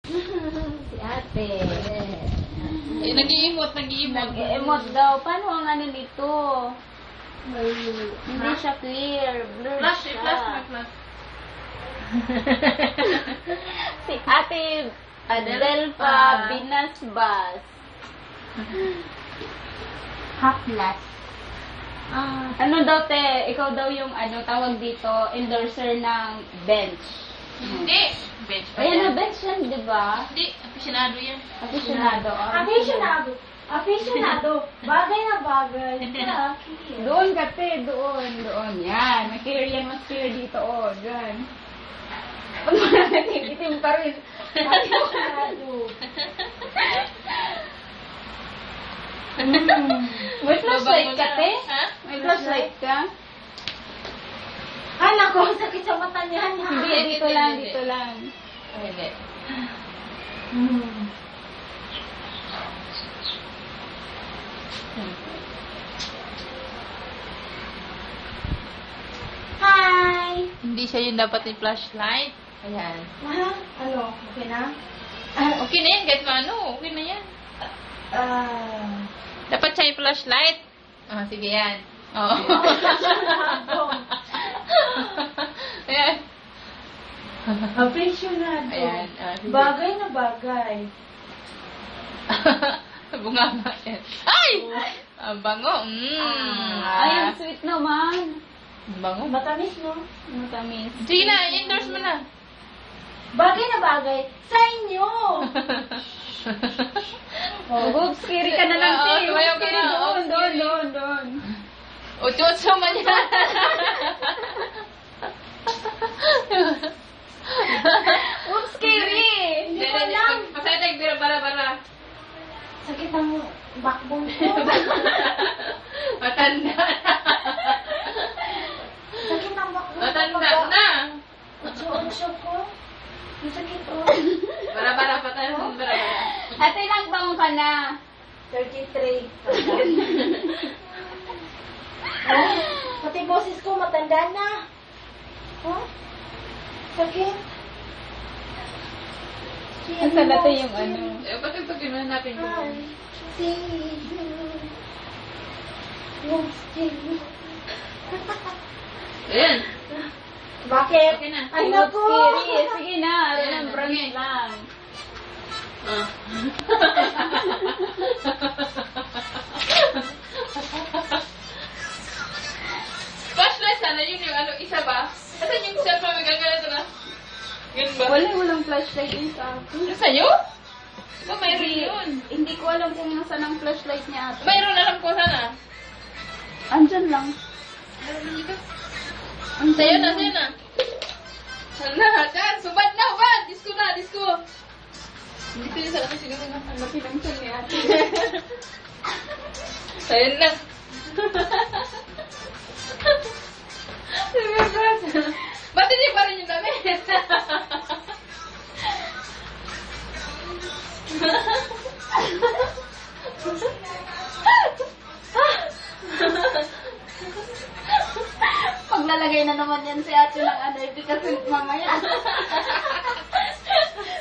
Si ate. Eh, nag-i-emote. Nag-emote daw. Paano ang ano dito? Hindi siya clear. Blur siya. Flash. Si ate Adelpa Binasbas. Haplas. Ano daw te? Ikaw daw yung ano tawag dito, endorser ng bench. Hindi. Bench pa Ayan na yan. bench yan, di ba? Hindi. Aficionado yan. Aficionado. Aficionado. Bagay na bagay. Doon ka te, doon. Yan. May clear yan, mas clear dito. Oh, dyan. Pag itim pa rin. Aficionado. May flashlight ka te? Ha? May flashlight ka? Anak ko, sakit sa mata niya. Hindi, dito lang. Ay, hindi. Hi! Hindi siya yung dapat yung flashlight. Ayan. Mahal? Ano? Okay na? Okay na yan. Kahit paano. Okay na yan. Dapat siya yung flashlight. Ah, sige yan. Oo. Ayan. Aficionado. Ayan. Sige. Bagay na bagay. Bunganga yan. Ay! Ang bango. Ay, ang sweet naman. Ang bango. Matamis, no? Matamis. Sige na, endorse mo na. Bagay na bagay sa inyo. Oops, kiri ka na lang, Oo, te. sumayaw ka Kiri na. doon. Uchotso man yan. Oops, kiri. Hindi ko alam. Pasayag, bara. Sakit ang backbone ko. Matanda na. Sakit ang backbone ko. Matanda na. Utso ko. Ang sakit, oh. Bara, patay mo. Bara. Ate, ilang taong ka na? 33. Oh, pati boses ko matanda na. Oh, sakit. Nasa natin yung ano. Eh, pati hanapin ko. Ayan. Bakit? Okay na. Ay, Oops, naku! kiri. Sige na, Ayan, remembrance sige. lang. Ah. Flashlight sana yun yung ano, isa ba? Asan yung cellphone may ganito na? Yun ba? Walang flashlight din sa akin. Ano sa'yo? Ba, mayroon yun. Hindi ko alam kung nasaan ang flashlight niya ate. Mayroon alam ko sana. Andyan lang. Mayroon dito. Andyan Sa'yo na, lang. sa'yo na. Hala, dyan, subad na, subad! Disco. Dito yun sa laki siguro na. Ang laki ng tiyan ni ate. Sa'yo na. Ba't hindi pa rin yung damit? Paglalagay na naman yan si ate ng ano, kasi mamaya.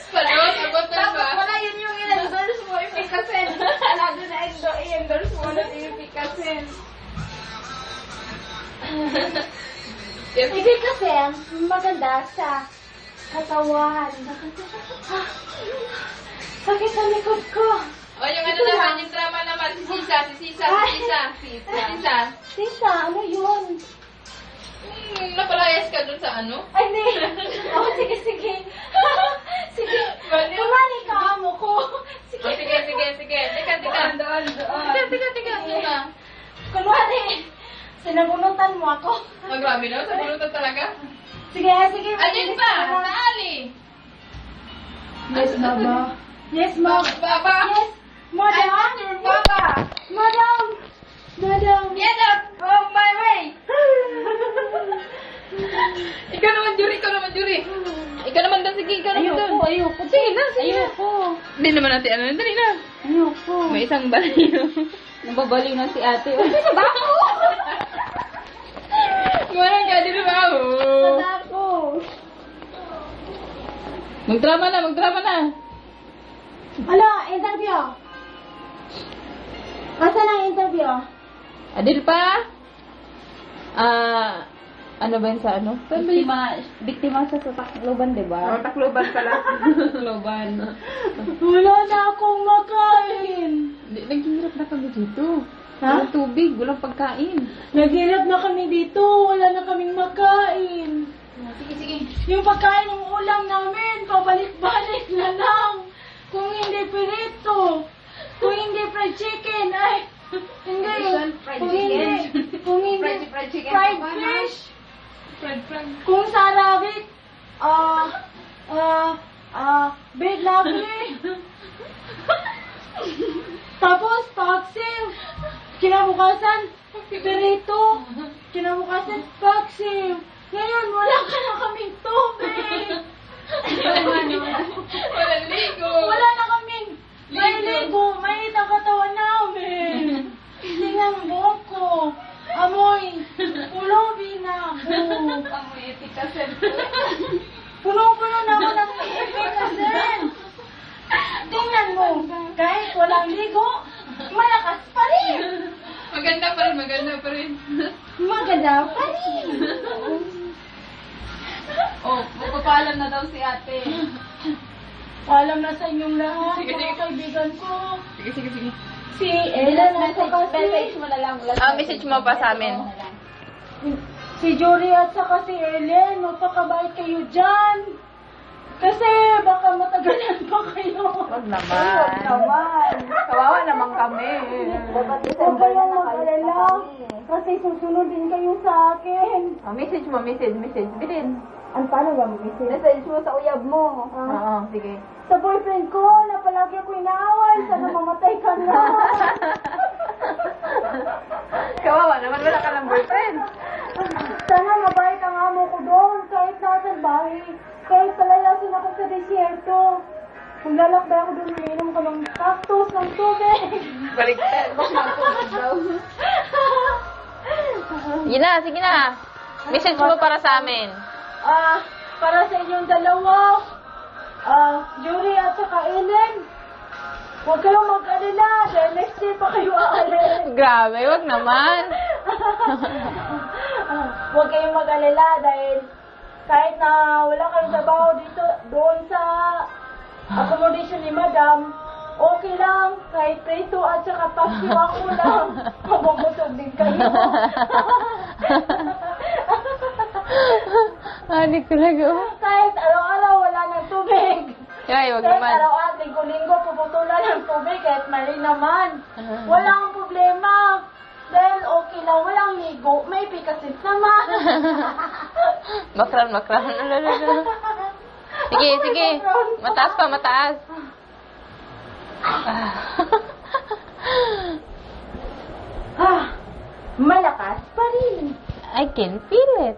Palot, abot na Tapos ba? wala yun yung i-endorse mo, ipikasin. Alado na i-endorse mo na ipikasin. Hindi kasi maganda sa katawan. Sakit sa likod ko. O, yung ano naman, yung drama naman, si Sisa. Tita, ano yun? Napalayas ka dun sa ano? Ay, hindi. Oh, sige. Sige. Kumali ka, amo ko. O, sige. Teka. Doon. Teka. Muna. Kunwari, sinabunutan mo ako. Oh, grabe na. Sa bulutan talaga. Sige. Alin pa? Sa ali. Yes, Baba. Yes, Mom. Baba. Yes, Madam. I'm your Baba. Madam. Get up from my way. Ikaw naman, Juri. Ikaw naman daw. Sige, ikaw naman daw. Ayoko. Sige na. Ayoko. Hindi naman natin ano. Dali na. Ayoko. May isang balayo. Nababaliw na si ate. Ay, sino ba ako? Gimana ka? Di ba ako? Sada ako. Magdrama na. Hala, interview. Asan ang interview? Adil pa? Ano ba yun sa ano? Biktima siya sa Tacloban, di ba? Tacloban pala. Tacloban. Wala na akong makain. Naghihirap na kami dito. Ha? Walang tubig, walang pagkain. Naghirap na kami dito. Wala na kaming makain. Sige. Yung pagkain ng ulam namin, pabalik-balik na lang. Kung hindi pirito, kung hindi fried chicken, ay, hindi. Fried Kung chicken. hindi, kung hindi, Fried chicken. fried Pa, ha? fish. Fried. Kung sarabit, big lovely. Tapos, paksiw. Kinabukasan, pirito. Kinabukasan, paksiw. Ngayon, wala ka na kaming tubig. Walang ligo. Wala na kaming ligo. Mainit ang katawan namin. Tingnan ang buhok ko. Amoy. Pulubi na ako. Amoy kasi. Punong-puno naman ang efficacy. Tingnan mo. Kahit walang ligo, malakas pa rin. Maganda pa rin. Maganda pa rin. Oh, magpapaalam na daw si ate. Alam na sa inyong lahat, Sige, mga sige. kaibigan ko. Sige. Si Ellen at saka Message si... mo na lang. Message mo pa sa amin. Si Jory at saka si Ellen, magpakabait kayo dyan. Kasi baka matagalan pa kayo. Wag naman. Kawawa naman kami. Huwag kayong mag-alala. Kasi susunod din kayo sa akin. Message mo. Bilin. Ang paano ba mag-isip? Message mo sa uyab mo. Ah. Oo, sige. Sa boyfriend ko, na palagi ako inaaway. Sana mamatay ka na. Kawawa naman, wala ka ng boyfriend. Sana mabait ang amo ko doon. Kahit nasa bahay. Kahit palayasin ako sa desierto. Kung lalakbay ako doon, umiinom ko ng cactus, ng tubig. Baliktad. Sige na. Message mo para sa amin. Para sa inyong dalawa, Jory at saka Ellen, huwag kayong mag-alala dahil next year pa kayo aalis. Grabe, wag naman. Huwag kayong mag-alala dahil kahit na wala kayong trabaho dito, doon sa accommodation ni Madam, okay lang, kahit preto at saka pasyo ako lang, mabubusog din kayo. Adik talaga. Kahit araw-araw wala ng tubig. Ay, wag Kahit naman. araw-araw, linggo-linggo, puputulan ng tubig kahit mali naman. Wala akong problema. Dahil okay lang, walang ligo. May pikasit naman. Makran. Sige. Mataas pa, mataas. Malakas pa rin. I can feel it.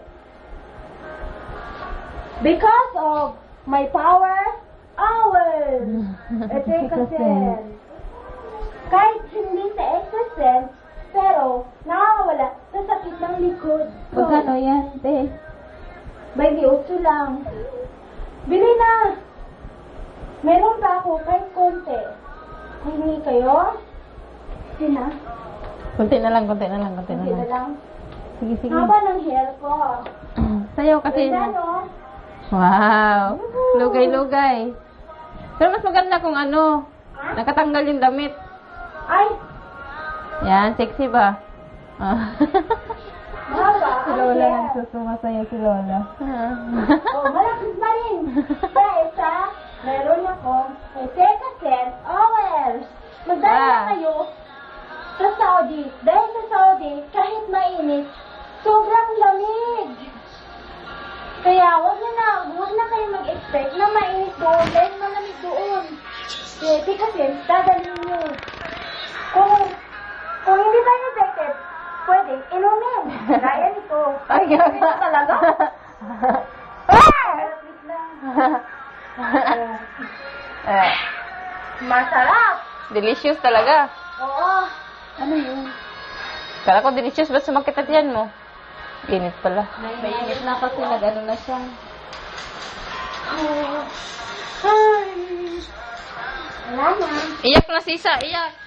Because of my power hours. Exercise. Kahit hindi sa exercise, pero nakakawala sa sakit ng likod. Magkano yan, te? 28 lang. Bili na. Meron pa ako kahit konti. Hingi kayo? Sina? Kunti na lang. Hindi na lang. Sige. Haba ng hair ko. Sayaw kasi. Ganda, no? Wow. Lugay. Pero mas maganda kung ano, Ha? nakatanggal yung damit. Ay! Yan, sexy ba? Mahaba Si ang Lola hair. nagsusumasayaw si Lola. Oh, malapit pa rin. Dahil sa, meron akong Tecaset Hours. Magdala kayo sa Saudi. Dahil sa Saudi, kahit mainit, sobrang lamig. Kaya huwag na kayo mag-expect na mainit doon dahil malamig doon. Tecaset, dadalhin nyo. Kung hindi tayo effective, pwede inumin. Gaya nito. Ay, Inumin na talaga. Malapit lang. Masarap. Delicious talaga. Oo. Ano yun? Kala ko delicious, ba't sumakit at yan mo? Init pala. Mainit na kasi nag-ano na siya. Ay. Wala na. Iyak na si Isa, iyak.